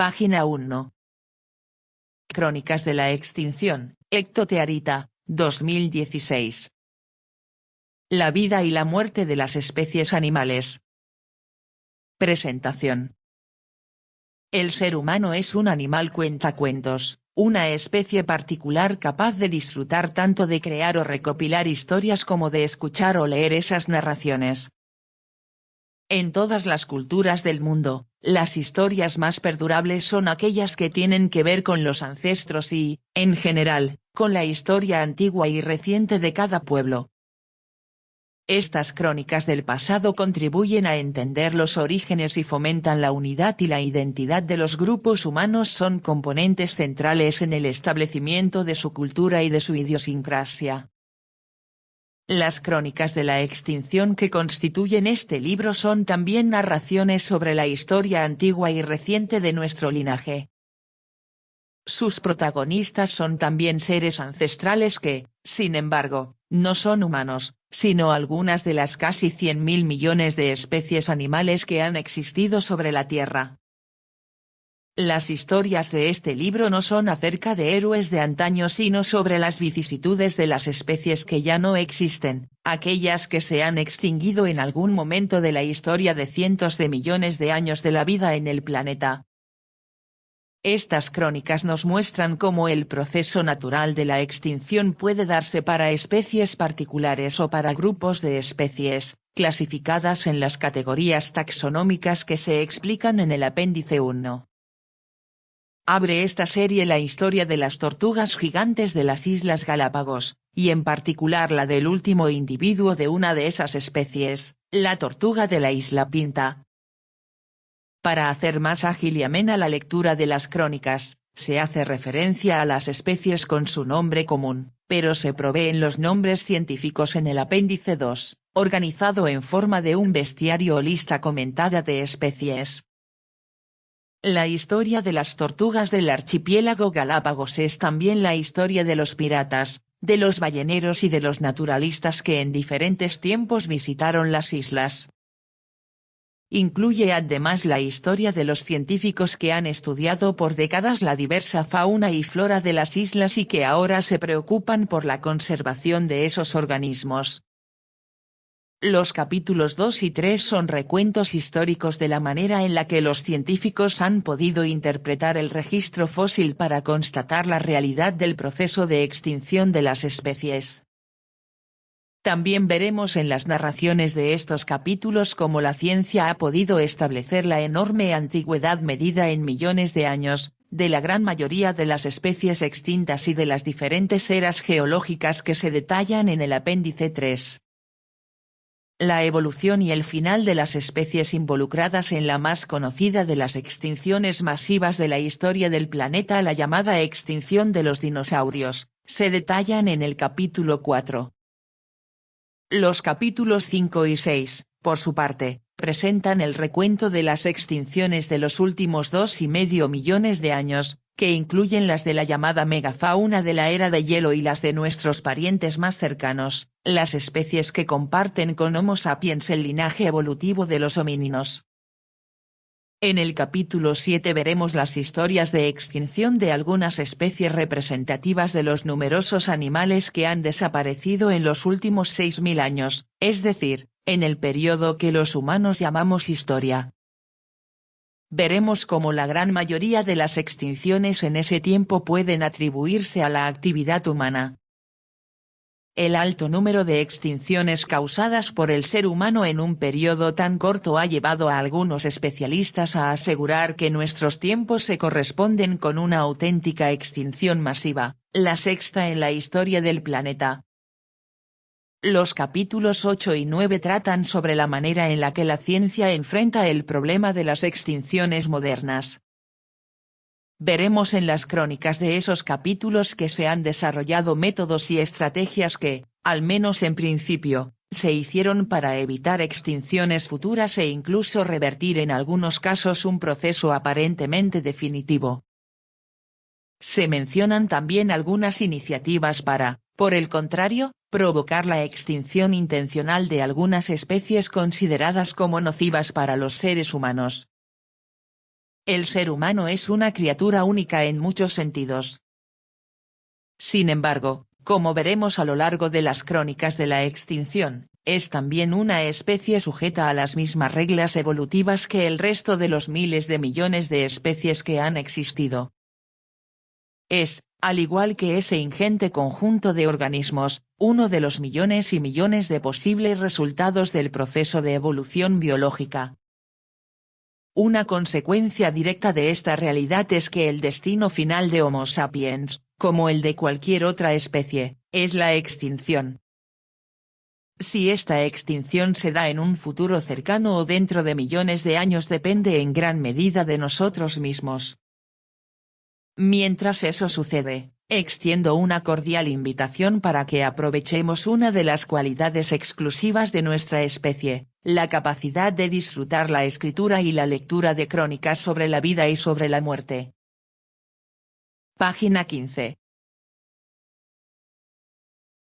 Página 1. Crónicas de la extinción, Ectotearita, 2016. La vida y la muerte de las especies animales. Presentación. El ser humano es un animal cuentacuentos, una especie particular capaz de disfrutar tanto de crear o recopilar historias como de escuchar o leer esas narraciones. En todas las culturas del mundo, las historias más perdurables son aquellas que tienen que ver con los ancestros y, en general, con la historia antigua y reciente de cada pueblo. Estas crónicas del pasado contribuyen a entender los orígenes y fomentan la unidad y la identidad de los grupos humanos, son componentes centrales en el establecimiento de su cultura y de su idiosincrasia. Las crónicas de la extinción que constituyen este libro son también narraciones sobre la historia antigua y reciente de nuestro linaje. Sus protagonistas son también seres ancestrales que, sin embargo, no son humanos, sino algunas de las casi 100.000 millones de especies animales que han existido sobre la Tierra. Las historias de este libro no son acerca de héroes de antaño, sino sobre las vicisitudes de las especies que ya no existen, aquellas que se han extinguido en algún momento de la historia de cientos de millones de años de la vida en el planeta. Estas crónicas nos muestran cómo el proceso natural de la extinción puede darse para especies particulares o para grupos de especies, clasificadas en las categorías taxonómicas que se explican en el apéndice 1. Abre esta serie la historia de las tortugas gigantes de las Islas Galápagos, y en particular la del último individuo de una de esas especies, la tortuga de la Isla Pinta. Para hacer más ágil y amena la lectura de las crónicas, se hace referencia a las especies con su nombre común, pero se proveen los nombres científicos en el apéndice 2, organizado en forma de un bestiario o lista comentada de especies. La historia de las tortugas del archipiélago Galápagos es también la historia de los piratas, de los balleneros y de los naturalistas que en diferentes tiempos visitaron las islas. Incluye además la historia de los científicos que han estudiado por décadas la diversa fauna y flora de las islas y que ahora se preocupan por la conservación de esos organismos. Los capítulos 2 y 3 son recuentos históricos de la manera en la que los científicos han podido interpretar el registro fósil para constatar la realidad del proceso de extinción de las especies. También veremos en las narraciones de estos capítulos cómo la ciencia ha podido establecer la enorme antigüedad medida en millones de años, de la gran mayoría de las especies extintas y de las diferentes eras geológicas que se detallan en el apéndice 3. La evolución y el final de las especies involucradas en la más conocida de las extinciones masivas de la historia del planeta, la llamada extinción de los dinosaurios, se detallan en el capítulo 4. Los capítulos 5 y 6, por su parte, presentan el recuento de las extinciones de los últimos 2,5 millones de años, que incluyen las de la llamada megafauna de la era de hielo y las de nuestros parientes más cercanos, las especies que comparten con Homo sapiens el linaje evolutivo de los homínidos. En el capítulo 7 veremos las historias de extinción de algunas especies representativas de los numerosos animales que han desaparecido en los últimos 6.000 años, es decir, en el periodo que los humanos llamamos historia. Veremos cómo la gran mayoría de las extinciones en ese tiempo pueden atribuirse a la actividad humana. El alto número de extinciones causadas por el ser humano en un periodo tan corto ha llevado a algunos especialistas a asegurar que nuestros tiempos se corresponden con una auténtica extinción masiva, la sexta en la historia del planeta. Los capítulos 8 y 9 tratan sobre la manera en la que la ciencia enfrenta el problema de las extinciones modernas. Veremos en las crónicas de esos capítulos que se han desarrollado métodos y estrategias que, al menos en principio, se hicieron para evitar extinciones futuras e incluso revertir en algunos casos un proceso aparentemente definitivo. Se mencionan también algunas iniciativas para, por el contrario, provocar la extinción intencional de algunas especies consideradas como nocivas para los seres humanos. El ser humano es una criatura única en muchos sentidos. Sin embargo, como veremos a lo largo de las crónicas de la extinción, es también una especie sujeta a las mismas reglas evolutivas que el resto de los miles de millones de especies que han existido. Es, al igual que ese ingente conjunto de organismos, uno de los millones y millones de posibles resultados del proceso de evolución biológica. Una consecuencia directa de esta realidad es que el destino final de Homo sapiens, como el de cualquier otra especie, es la extinción. Si esta extinción se da en un futuro cercano o dentro de millones de años depende en gran medida de nosotros mismos. Mientras eso sucede, extiendo una cordial invitación para que aprovechemos una de las cualidades exclusivas de nuestra especie, la capacidad de disfrutar la escritura y la lectura de crónicas sobre la vida y sobre la muerte. Página 15.